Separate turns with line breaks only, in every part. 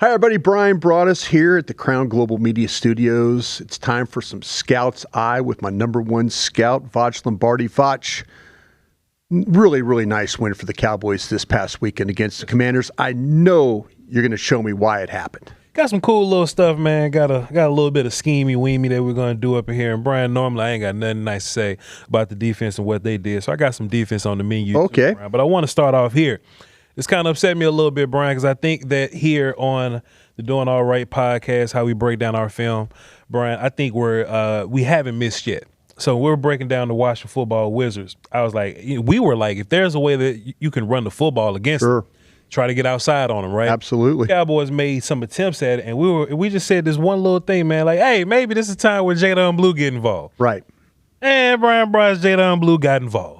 Hi, everybody. Bryan Broaddus here at the Crown Global Media Studios. It's time for some Scout's Eye with my number one scout, Voch Lombardi. Voch, really, really nice win for the Cowboys this past weekend against the Commanders. I know you're going to show me why it happened.
Got some cool little stuff, man. Got a little bit of schemey-weemy that we're going to do up in here. And, Brian, normally I ain't got nothing nice to say about the defense and what they did. So I got some defense on the menu.
Okay.
Too, Brian. But I want to start off here. It's kind of upset me a little bit, Brian, because I think that here on the Doin Alright podcast, how we break down our film, Brian, I think we haven't missed yet. So we're breaking down the Washington Football Wizards. I was like, we were like, if there's a way that you can run the football against them, try to get outside on them, right?
Absolutely.
The Cowboys made some attempts at it, and we just said this one little thing, man, like, hey, maybe this is time where Jaydon Blue get involved.
Right.
And Bryan Broaddus, Jaydon Blue got involved.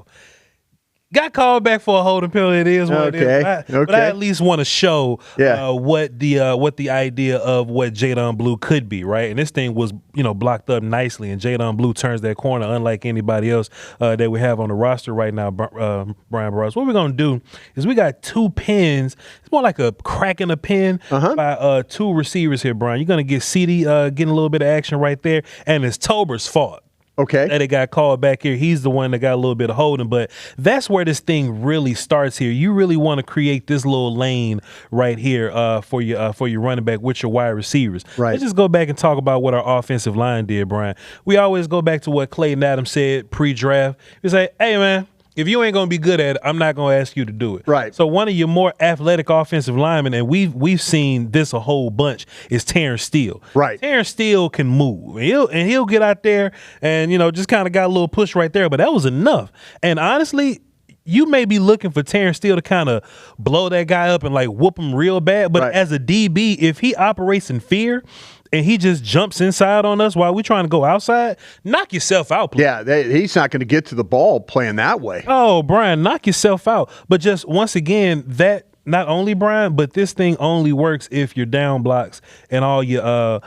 Got called back for a holding penalty. It is what it is. But I at least want to show what the idea of what Jaydon Blue could be, right? And this thing was, blocked up nicely, and Jaydon Blue turns that corner unlike anybody else that we have on the roster right now, Bryan Broaddus. What we're going to do is we got two pins. It's more like a crack in a pin by two receivers here, Brian. You're going to get CeeDee getting a little bit of action right there, and it's Tolbert's fault.
Okay.
That it got called back here. He's the one that got a little bit of holding, but that's where this thing really starts here. You really want to create this little lane right here for your running back with your wide receivers.
Right.
Let's just go back and talk about what our offensive line did, Brian. We always go back to what Clayton Adams said pre-draft. He said, hey, man, if you ain't going to be good at it, I'm not going to ask you to do it.
Right.
So one of your more athletic offensive linemen, and we've seen this a whole bunch, is Terrence Steele.
Right. Terrence
Steele can move. He'll get out there and, just kind of got a little push right there, but that was enough. And honestly, you may be looking for Terrence Steele to kind of blow that guy up and like whoop him real bad, but as a DB, if he operates in fear and he just jumps inside on us while we're trying to go outside, knock yourself out, please.
Yeah, he's not going to get to the ball playing that way.
Oh, Brian, knock yourself out. But just once again, that not only, Brian, but this thing only works if your down blocks and all your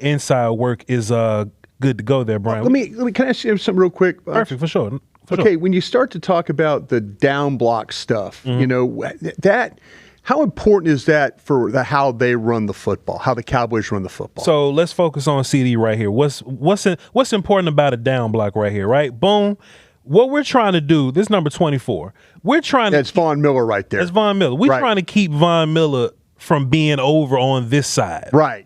inside work is good to go there, Brian.
Let me can I ask you something real quick?
Perfect, for sure.
Okay, when you start to talk about the down block stuff, how important is that for how they run the football, how the Cowboys run the football?
So let's focus on CeeDee right here. What's important about a down block right here, right? Boom. What we're trying to do, this number 24, we're trying to—
That's Von Miller right there.
That's Von Miller. We're trying to keep Von Miller from being over on this side.
Right.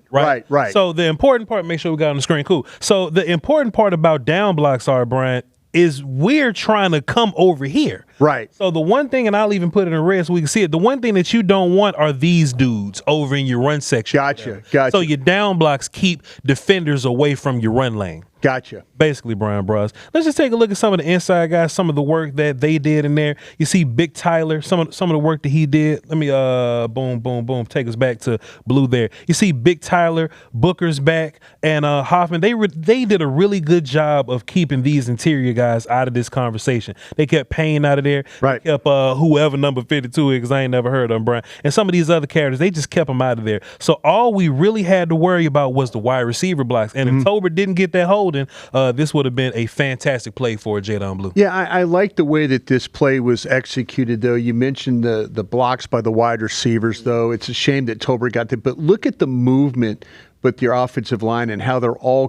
So the important part, make sure we got on the screen, cool. So the important part about down blocks are, Brian, is we're trying to come over here.
Right.
So the one thing, and I'll even put it in red so we can see it, the one thing that you don't want are these dudes over in your run section.
Gotcha.
So your down blocks keep defenders away from your run lane.
Gotcha.
Basically, Bryan Broaddus. Let's just take a look at some of the inside guys, some of the work that they did in there. You see Big Tyler, some of the work that he did. Let me boom, take us back to Blue there. You see Big Tyler, Booker's back, and Hoffman. They did a really good job of keeping these interior guys out of this conversation. They kept Payne out of there.
Right.
They kept whoever number 52 is, because I ain't never heard of them, Brian. And some of these other characters, they just kept them out of there. So all we really had to worry about was the wide receiver blocks. And if Tolbert didn't get that holding, this would have been a fantastic play for Jaydon Blue.
Yeah, I like the way that this play was executed, though. You mentioned the blocks by the wide receivers, though. It's a shame that Tolbert got there. But look at the movement with your offensive line and how they're all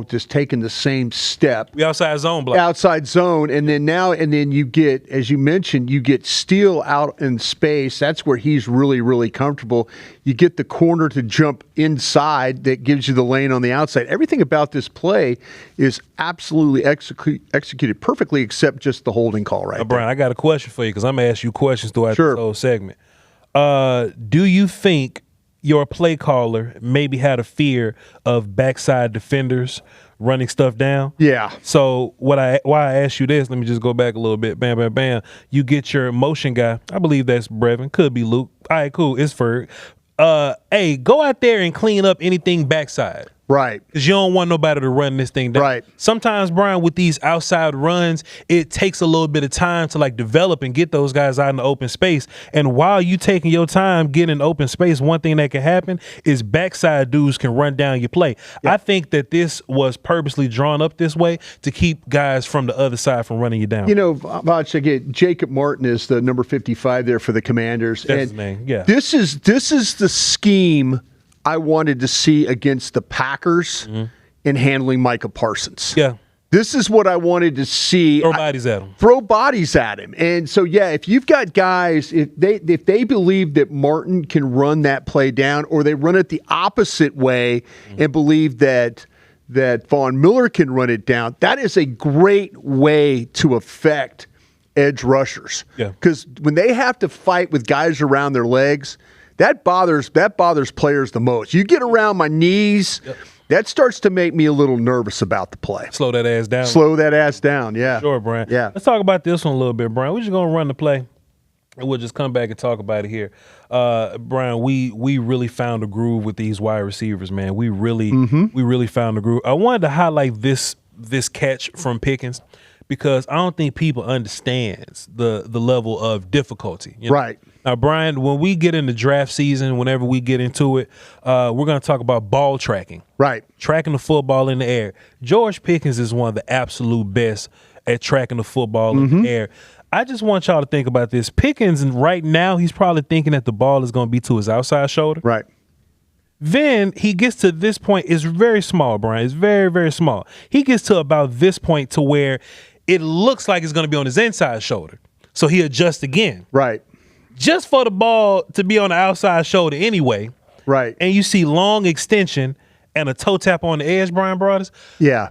just taking the same step.
The outside zone block.
Outside zone. And then you get, as you mentioned, you get Steele out in space. That's where he's really, really comfortable. You get the corner to jump inside that gives you the lane on the outside. Everything about this play is absolutely executed perfectly except just the holding call right
Brian, I got a question for you because I'm going to ask you questions throughout this whole segment. Do you think your play caller maybe had a fear of backside defenders running stuff down?
Yeah.
So why I asked you this, let me just go back a little bit. Bam, bam, bam. You get your motion guy. I believe that's Brevin. Could be Luke. All right, cool. It's Ferg. Hey, go out there and clean up anything backside.
Right.
Because you don't want nobody to run this thing down.
Right.
Sometimes, Brian, with these outside runs, it takes a little bit of time to like develop and get those guys out in the open space. And while you taking your time getting in open space, one thing that can happen is backside dudes can run down your play. I think that this was purposely drawn up this way to keep guys from the other side from running you down.
You know, Voch, again, Jacob Martin is the number 55 there for the Commanders.
That's his name. Yeah.
This is the scheme I wanted to see against the Packers in handling Micah Parsons.
Yeah.
This is what I wanted to see.
Throw bodies at him.
Throw bodies at him. And so, yeah, if you've got guys, if they believe that Martin can run that play down, or they run it the opposite way and believe that Von Miller can run it down, that is a great way to affect edge rushers.
Yeah.
Because when they have to fight with guys around their legs, that bothers players the most. You get around my knees, that starts to make me a little nervous about the play.
Slow that ass down.
Slow that ass down, yeah.
Sure, Brian.
Yeah.
Let's talk about this one a little bit, Brian. We're just going to run the play, and we'll just come back and talk about it here. Brian, we really found a groove with these wide receivers, man. We really found a groove. I wanted to highlight this catch from Pickens because I don't think people understands the level of difficulty. You know?
Right.
Now, Brian, when we get into draft season, whenever we get into it, we're going to talk about ball tracking.
Right.
Tracking the football in the air. George Pickens is one of the absolute best at tracking the football in the air. I just want y'all to think about this. Pickens, and right now, he's probably thinking that the ball is going to be to his outside shoulder.
Right.
Then he gets to this point. It's very small, Brian. It's very, very small. He gets to about this point to where it looks like it's going to be on his inside shoulder. So he adjusts again.
Right.
Just for the ball to be on the outside shoulder anyway.
Right.
And you see long extension and a toe tap on the edge, Bryan Broaddus.
Yeah.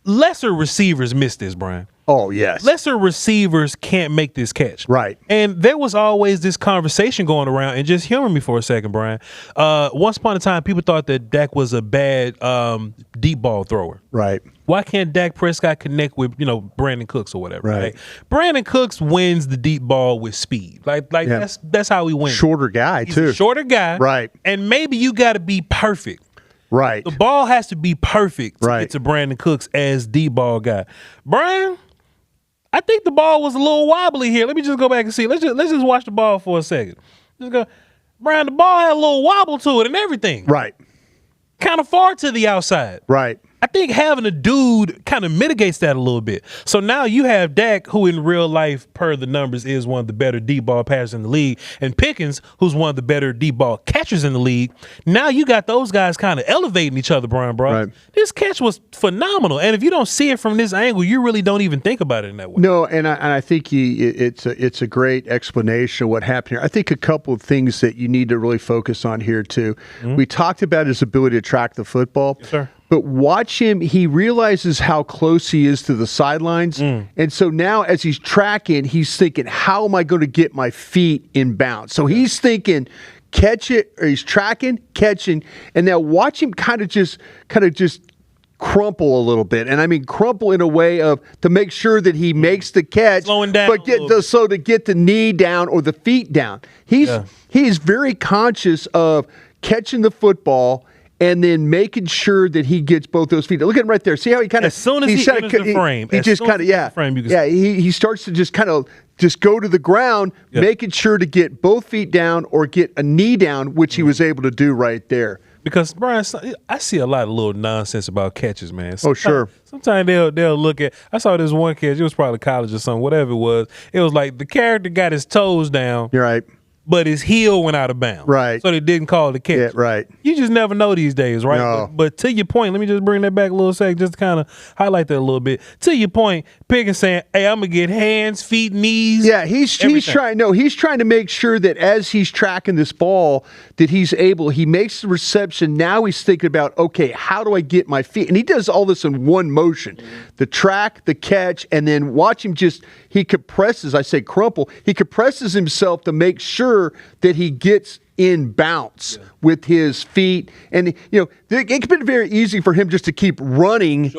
Lesser receivers miss this, Brian.
Oh, yes.
Lesser receivers can't make this catch.
Right.
And there was always this conversation going around, and just humor me for a second, Brian. Once upon a time, people thought that Dak was a bad deep ball thrower.
Right.
Why can't Dak Prescott connect with, Brandon Cooks or whatever?
Right.
Brandon Cooks wins the deep ball with speed. That's how he wins.
Shorter guy,
He's
too.
A shorter guy.
Right.
And maybe you got to be perfect.
Right.
The ball has to be perfect to
right.
get to Brandon Cooks as deep ball guy. Brian, I think the ball was a little wobbly here. Let me just go back and see. Let's just watch the ball for a second. Just go. Brian, the ball had a little wobble to it and everything.
Right.
Kind of far to the outside.
Right.
I think having a dude kind of mitigates that a little bit. So now you have Dak, who in real life, per the numbers, is one of the better deep ball passers in the league, and Pickens, who's one of the better deep ball catchers in the league. Now you got those guys kind of elevating each other, Bryan Broaddus.
Right.
This catch was phenomenal, and if you don't see it from this angle, you really don't even think about it in that way.
No, and I think it's a great explanation of what happened here. I think a couple of things that you need to really focus on here too. Mm-hmm. We talked about his ability to track the football.
Yes, sir.
But watch him, he realizes how close he is to the sidelines. And so now as he's tracking, he's thinking, how am I going to get my feet in bounds? So he's thinking, catch it, or he's tracking, catching, and now watch him kind of just crumple a little bit. And I mean crumple in a way of to make sure that he makes the catch.
Slowing down
but to get the knee down or the feet down. He is very conscious of catching the football and then making sure that he gets both those feet. Look at him right there. See how he kind of
as soon as he enters the frame,
he just kind of he starts to just kind of go to the ground, making sure to get both feet down or get a knee down, which he was able to do right there.
Because Brian, I see a lot of little nonsense about catches, man.
Sure.
Sometimes they'll look at. I saw this one catch. It was probably college or something, whatever it was. It was like the character got his toes down.
You're right.
But his heel went out of bounds.
Right.
So they didn't call the catch.
Yeah, right.
You just never know these days, right?
No.
But to your point, let me just bring that back a little second, just to kind of highlight that a little bit. To your point, Pickens saying, hey, I'm going to get hands, feet, knees.
Yeah, he's trying to make sure that as he's tracking this ball, that he makes the reception. Now he's thinking about, okay, how do I get my feet? And he does all this in one motion. The track, the catch, and then watch him he compresses, I say crumple, he compresses himself to make sure that he gets in bounce with his feet. And, it could be very easy for him just to keep running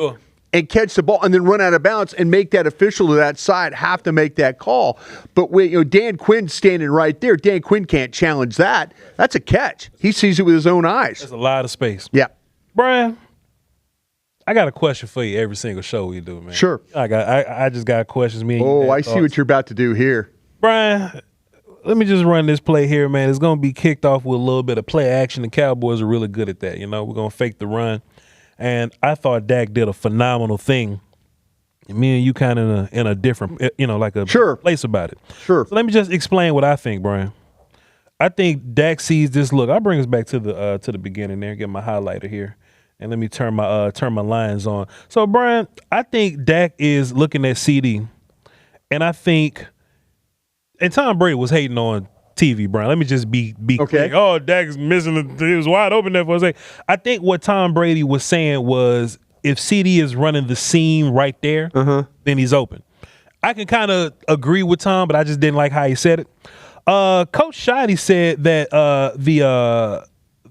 and catch the ball and then run out of bounds and make that official to that side have to make that call. But when Dan Quinn's standing right there, Dan Quinn can't challenge that. That's a catch. He sees it with his own eyes.
That's a lot of space.
Yeah.
Brian, I got a question for you every single show we do, man.
Sure.
I just got questions. Me and
you
I
see what you're about to do here.
Bryan, let me just run this play here, man. It's going to be kicked off with a little bit of play action. The Cowboys are really good at that. You know, we're going to fake the run. And I thought Dak did a phenomenal thing. And me and you kind of in a different, you know, like a place about it.
Sure.
So let me just explain what I think, Bryan. I think Dak sees this look. I'll bring us back to the beginning there, get my highlighter here. And let me turn my lines on. So, Bryan, I think Dak is looking at CeeDee. And I think, and Tom Brady was hating on TV, Bryan. Let me just be clear. Oh, Dak's missing. He was wide open there for a second. I think what Tom Brady was saying was if CeeDee is running the seam right there, then he's open. I can kind of agree with Tom, but I just didn't like how he said it. Coach Shoddy said that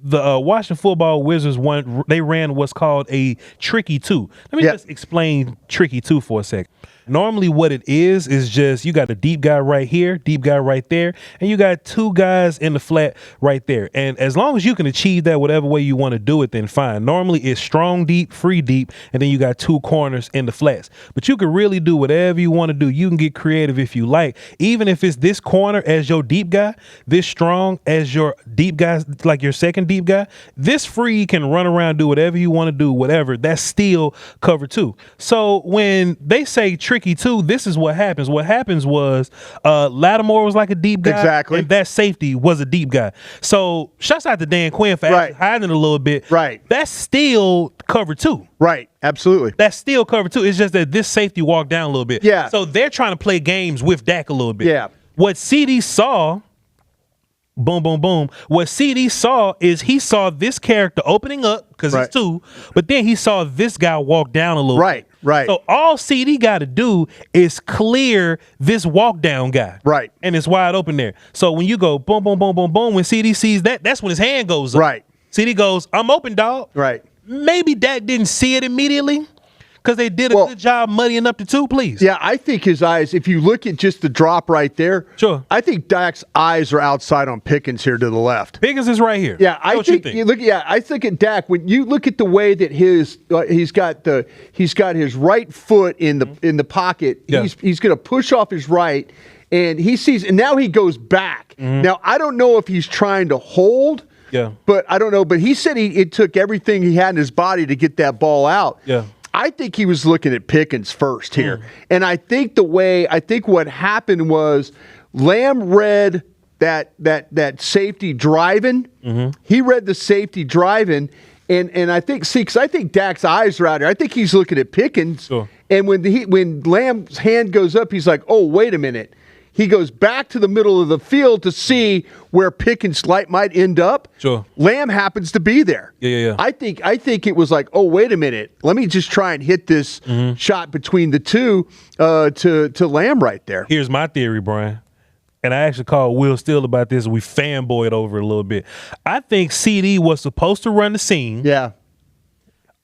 the Washington Football Wizards ran what's called a tricky two. Let me just explain tricky two for a sec. Normally what it is just you got a deep guy right here, deep guy right there, and you got two guys in the flat right there. And as long as you can achieve that whatever way you want to do it, then fine. Normally it's strong deep, free deep, and then you got two corners in the flats. But you can really do whatever you want to do. You can get creative if you like. Even if it's this corner as your deep guy, this strong as your deep guy, like your second deep guy, this free can run around, do whatever you want to do, whatever. That's still cover two. So when they say tricky two, this is what happens. What happens was Lattimore was like a deep guy.
Exactly.
And that safety was a deep guy. So shouts out to Dan Quinn for actually hiding a little bit.
Right.
That's still cover two.
Right. Absolutely.
That's still cover two. It's just that this safety walked down a little bit.
Yeah.
So they're trying to play games with Dak a little bit.
Yeah.
What CeeDee saw, boom, boom, boom. What CeeDee saw is he saw this character opening up because it's two, but then he saw this guy walk down a little bit.
Right.
So all CeeDee got to do is clear this walk down guy.
Right.
And it's wide open there. So when you go boom, boom, boom, boom, boom, when CeeDee sees that, that's when his hand goes up.
Right.
CeeDee goes, I'm open, dog.
Right.
Maybe Dak didn't see it immediately because they did a good job muddying up the two, please.
Yeah, I think his eyes, if you look at just the drop right there,
I
think Dak's eyes are outside on Pickens here to the left.
Pickens is right here.
Yeah, I think you look. Yeah, I think at Dak when you look at the way that he's got his right foot in the pocket.
Yeah.
He's going to push off his right, and he sees, and now he goes back. Now I don't know if he's trying to hold.
Yeah.
But I don't know. But he said it took everything he had in his body to get that ball out.
Yeah.
I think he was looking at Pickens first here. And I think what happened was Lamb read that safety driving. He read the safety driving. And I think, because I think Dak's eyes are out there. I think he's looking at Pickens.
Sure.
And when Lamb's hand goes up, he's like, oh, wait a minute. He goes back to the middle of the field to see where Pickens' light might end up.
Sure.
Lamb happens to be there.
Yeah.
I think it was like, oh, wait a minute. Let me just try and hit this shot between the two to Lamb right there.
Here's my theory, Bryan. And I actually called Will Steele about this. We fanboyed over it a little bit. I think CeeDee was supposed to run the seam.
Yeah.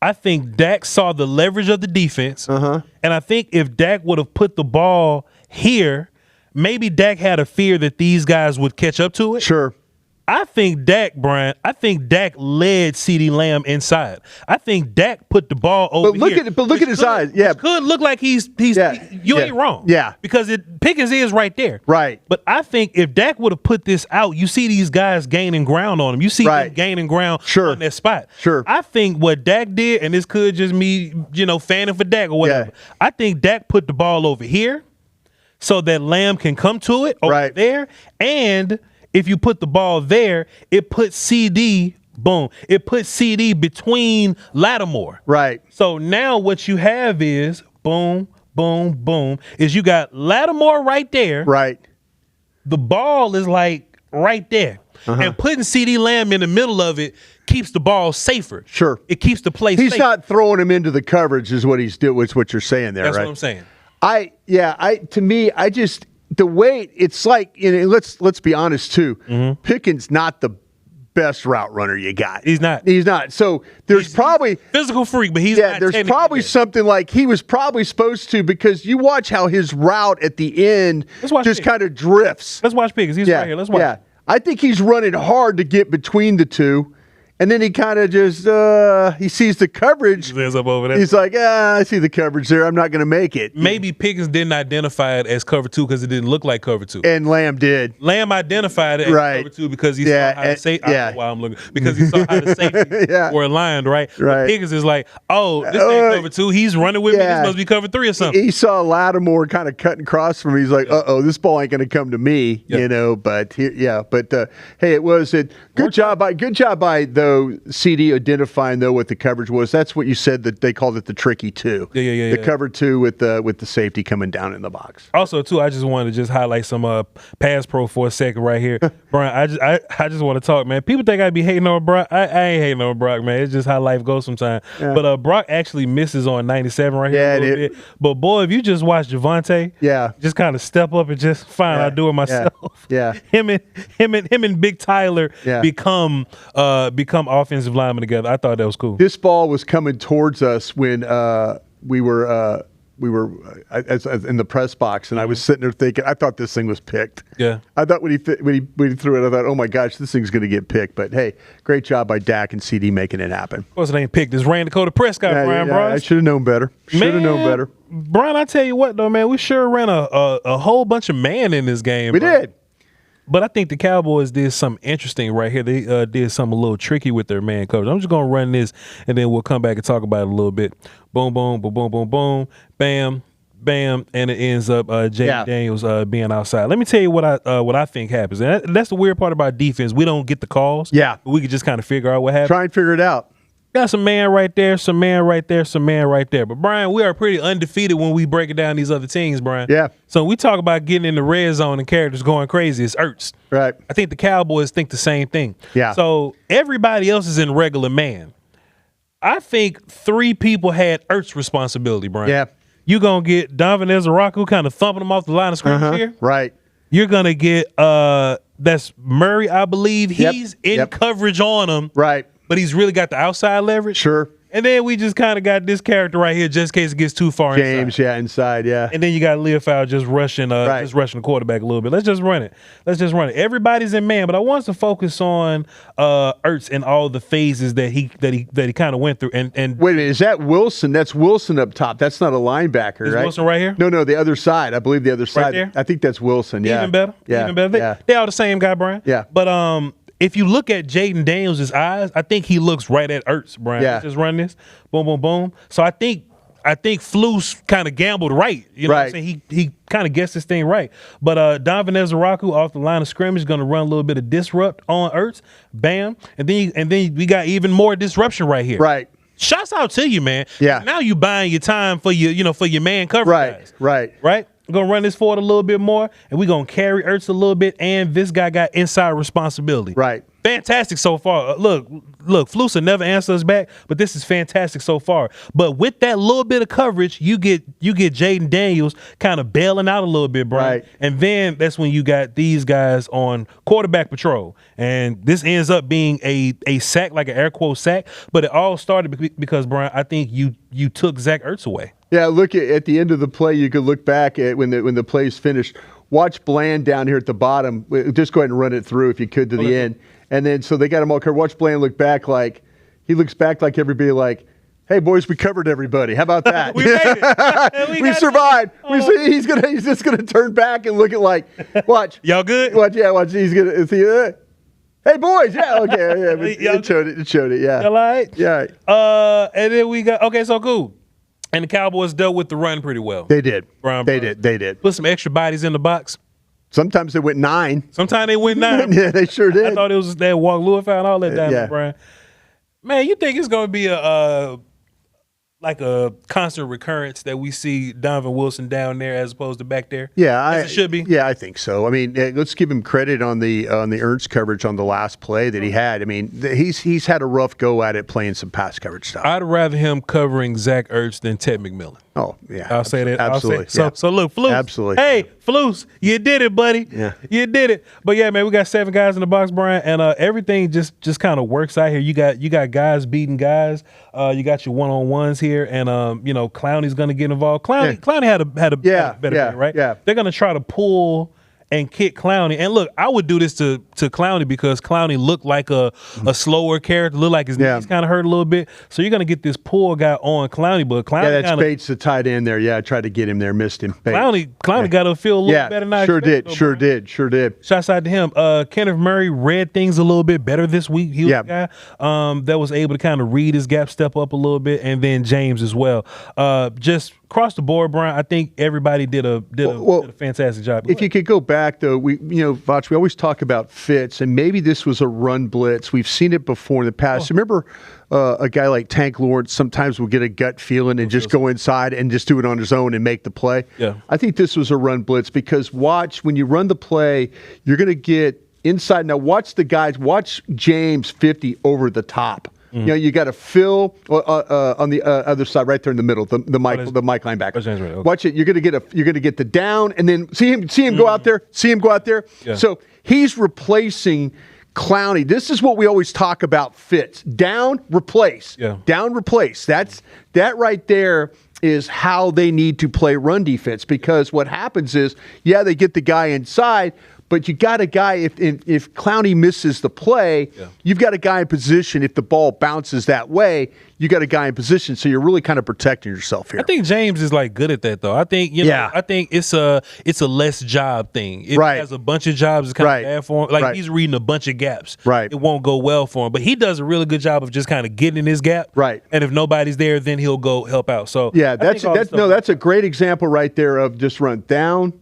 I think Dak saw the leverage of the defense. And I think if Dak would have put the ball here, maybe Dak had a fear that these guys would catch up to it.
Sure.
I think Dak led CeeDee Lamb inside. I think Dak put the ball over here.
Look at his eyes. Yeah.
Which could look like you ain't wrong.
Yeah.
Because Pickens is right there.
Right.
But I think if Dak would have put this out, you see these guys gaining ground on him. You see them gaining ground on that spot.
Sure.
I think what Dak did, and this could just me, fanning for Dak or whatever. Yeah. I think Dak put the ball over here so that Lamb can come to it over there. And if you put the ball there, it puts CeeDee, boom, it puts CeeDee between Lattimore.
Right.
So now what you have is, boom, boom, boom, is you got Lattimore right there.
Right.
The ball is like right there. And putting CeeDee Lamb in the middle of it keeps the ball safer.
Sure.
It keeps the play safe.
He's not throwing him into the coverage is what he's doing. It's what you're saying there,
That's
right?
That's what I'm saying.
The way it's like, let's be honest too. Pickens not the best route runner you got.
He's not.
So he's probably
physical freak, but he's not.
There's probably something like he was probably supposed to, because you watch how his route at the end just kind of drifts.
Let's watch Pickens. He's right here. Let's watch.
Yeah, I think he's running hard to get between the two. And then he kind of just he sees the coverage.
He up over there.
He's like, I see the coverage there. I'm not going to make it.
Maybe Pickens didn't identify it as cover 2 because it didn't look like cover 2.
And Lamb did.
Lamb identified it as cover 2 because he saw how the safety. I don't know why I'm looking, because he saw how the safety were aligned, right?
Right.
Pickens is like, oh, this ain't cover 2. He's running with me. This must be cover 3 or something.
He saw Lattimore kind of cutting across from him. He's like, this ball ain't going to come to me, you know. But here, hey, it was a good job by though CeeDee identifying though what the coverage was. That's what you said, that they called it the tricky 2. The cover 2 with the safety coming down in the box.
Also, too, I just wanted to just highlight some pass pro for a second right here, Brian. I just want to talk, man. People think I be hating on Brock. I ain't hating on Brock, man. It's just how life goes sometimes. Yeah. But Brock actually misses on 97 right here a little bit. But boy, if you just watch Javonte, just kind of step up and just fine, I'll do it myself. Him and Big Tyler become offensive linemen together. I thought that was cool.
This ball was coming towards us when we were in the press box, and I was sitting there thinking, I thought this thing was picked. Yeah, I thought when he threw it, I thought, oh my gosh, this thing's going to get picked. But hey, great job by Dak and CeeDee making it happen.
Of course, it ain't picked. It's Rand Dakota Prescott, Bryan Broaddus.
I should have known better. Should have known better.
Brian, I tell you what though, man, we sure ran a whole bunch of man in this game.
We did.
But I think the Cowboys did something interesting right here. They did something a little tricky with their man coverage. I'm just going to run this, and then we'll come back and talk about it a little bit. Boom, boom, boom, boom, boom, boom, bam, bam, and it ends up Jaydon Daniels being outside. Let me tell you what I think happens. And that's the weird part about defense. We don't get the calls. Yeah. But we can just kind of figure out what happened.
Try and figure it out.
Got some man right there, some man right there, some man right there. But, Brian, we are pretty undefeated when we break it down these other teams, Brian. Yeah. So we talk about getting in the red zone and characters going crazy. It's Ertz. Right. I think the Cowboys think the same thing. Yeah. So everybody else is in regular man. I think 3 people had Ertz responsibility, Brian. Yeah. You're going to get Donovan Ezaraku kind of thumping him off the line of scrimmage here. Right. You're going to get that's Murray, I believe. He's in coverage on him. Right. But he's really got the outside leverage. Sure. And then we just kind of got this character right here just in case it gets too far
inside. Inside, yeah.
And then you got Leofau just rushing the quarterback a little bit. Let's just run it. Everybody's in man, but I want us to focus on Ertz and all the phases that he kind of went through. And
wait a minute, is that Wilson? That's Wilson up top. That's not a linebacker, right?
Wilson right here?
No, the other side. I believe the other side. Right there? I think that's Wilson, yeah.
Even better. They all the same guy, Brian. Yeah. But if you look at Jaydon Daniels' eyes, I think he looks right at Ertz, Brian. Yeah. Let's just run this. Boom, boom, boom. So I think Flus kind of gambled right. You know what I'm saying? He kind of guessed this thing right. But Donovan Ezaraku off the line of scrimmage is going to run a little bit of disrupt on Ertz. Bam. And then we got even more disruption right here. Right. Shouts out to you, man. Yeah. Now you buying your time for your man cover guys. Right. We're going to run this forward a little bit more, and we're going to carry Ertz a little bit, and this guy got inside responsibility. Right. Fantastic so far. Look, Flus will never answer us back, but this is fantastic so far. But with that little bit of coverage, you get Jaydon Daniels kind of bailing out a little bit, Brian. Right. And then that's when you got these guys on quarterback patrol. And this ends up being a sack, like an air quote sack, but it all started because, Brian, I think you took Zach Ertz away. Yeah, look at the end of the play. You could look back at when the play's finished. Watch Bland down here at the bottom. Just go ahead and run it through if you could to the end. And then so they got him all covered. Watch Bland look back like he looks back like everybody like, hey boys, we covered everybody. How about that? We made it. We survived. He's just gonna turn back and look at like, watch. Y'all good? Watch. He's gonna see. Hey boys, it showed it. Yeah. Y'all right? Yeah. And then we got so cool. And the Cowboys dealt with the run pretty well. They did. They did. Put some extra bodies in the box. Sometimes they went 9. Sometimes they went 9. Yeah, they sure did. I thought it was that Walk Leofau and all that down, Brian. Man, you think it's going to be a constant recurrence that we see Donovan Wilson down there as opposed to back there? Yeah, it should be. Yeah, I think so. I mean, let's give him credit on the Ertz coverage on the last play that he had. I mean, he's had a rough go at it playing some pass coverage stuff. I'd rather him covering Zach Ertz than Ted McMillan. Oh, yeah. I'll say that. Absolutely. So look, Flus. Absolutely. Hey, Flus, you did it, buddy. Yeah. You did it. But yeah, man, we got 7 guys in the box, Brian, and everything just kind of works out here. You got guys beating guys. You got your one-on-ones here, and Clowney's going to get involved. Clowney had a better game, right? Yeah. They're going to try to pull and kick Clowney. And look, I would do this to Clowney because Clowney looked like a slower character, looked like his knees kind of hurt a little bit. So you're going to get this poor guy on Clowney, but Clowney
that's Bates, the tight end there. Yeah, I tried to get him there, missed him.
Clowney got to feel a little better now.
Sure did.
Shouts out to him. Kenneth Murray read things a little bit better this week. He was the guy that was able to kind of read his gap, step up a little bit, and then James as well. Just across the board, Brian, I think everybody did a fantastic job.
If you could go back, though, Voch, we always talk about fits, and maybe this was a run blitz. We've seen it before in the past. Remember a guy like Tank Lawrence sometimes will get a gut feeling and just go inside and just do it on his own and make the play. Yeah. I think this was a run blitz because when you run the play, you're going to get inside. Now watch James 50 over the top. You got to Phil on the other side, right there in the middle, the Mike linebacker. Okay. Watch it. You're gonna get the down, and then see him go out there. See him go out there. Yeah. So he's replacing Clowney. This is what we always talk about: fits, down, replace, down, replace. That right there is how they need to play run defense, because what happens is, they get the guy inside. But you got a guy, if Clowney misses the play, you've got a guy in position. If the ball bounces that way, you got a guy in position. So you're really kind of protecting yourself here.
I think James is good at that, though. I think I think it's a less job thing. If he has a bunch of jobs, it's kind of bad for him. He's reading a bunch of gaps. Right. It won't go well for him. But he does a really good job of just kind of getting in his gap. Right. And if nobody's there, then he'll go help out. So
that's a great example right there of just run down.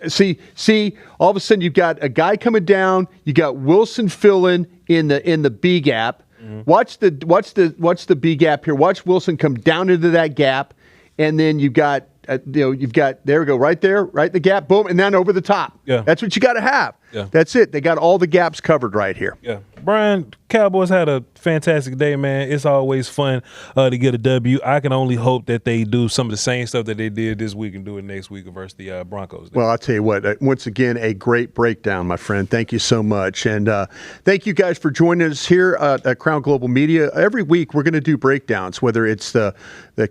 See, all of a sudden you've got a guy coming down. You got Wilson filling in the B gap. Mm-hmm. Watch the B gap here. Watch Wilson come down into that gap, and then you've got there we go, right there, right the gap, boom, and then over the top. Yeah, that's what you got to have. Yeah, that's it. They got all the gaps covered right here.
Yeah, Brian, Cowboys had a fantastic day, man. It's always fun to get a W. I can only hope that they do some of the same stuff that they did this week and do it next week versus the Broncos.
Well, I'll tell you what, once again, a great breakdown, my friend. Thank you so much. And thank you guys for joining us here at Crown Global Media. Every week we're going to do breakdowns, whether it's the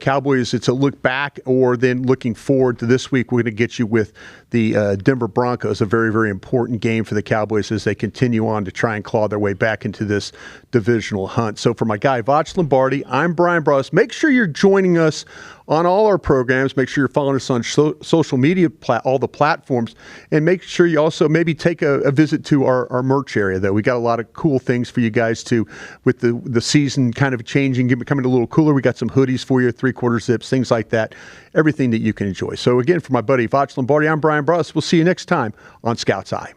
Cowboys, it's a look back, or then looking forward to this week. We're going to get you with the Denver Broncos, a very, very important game for the Cowboys as they continue on to try and claw their way back into this divisional hunt. So for my guy, Voch Lombardi, I'm Bryan Broaddus. Make sure you're joining us on all our programs. Make sure you're following us on social media, all the platforms, and make sure you also maybe take a visit to our merch area, though. We got a lot of cool things for you guys to, with the season kind of changing, becoming a little cooler. We got some hoodies for you, 3/4 zips, things like that, everything that you can enjoy. So again, for my buddy Voch Lombardi, I'm Bryan Broaddus. We'll see you next time on Scout's Eye.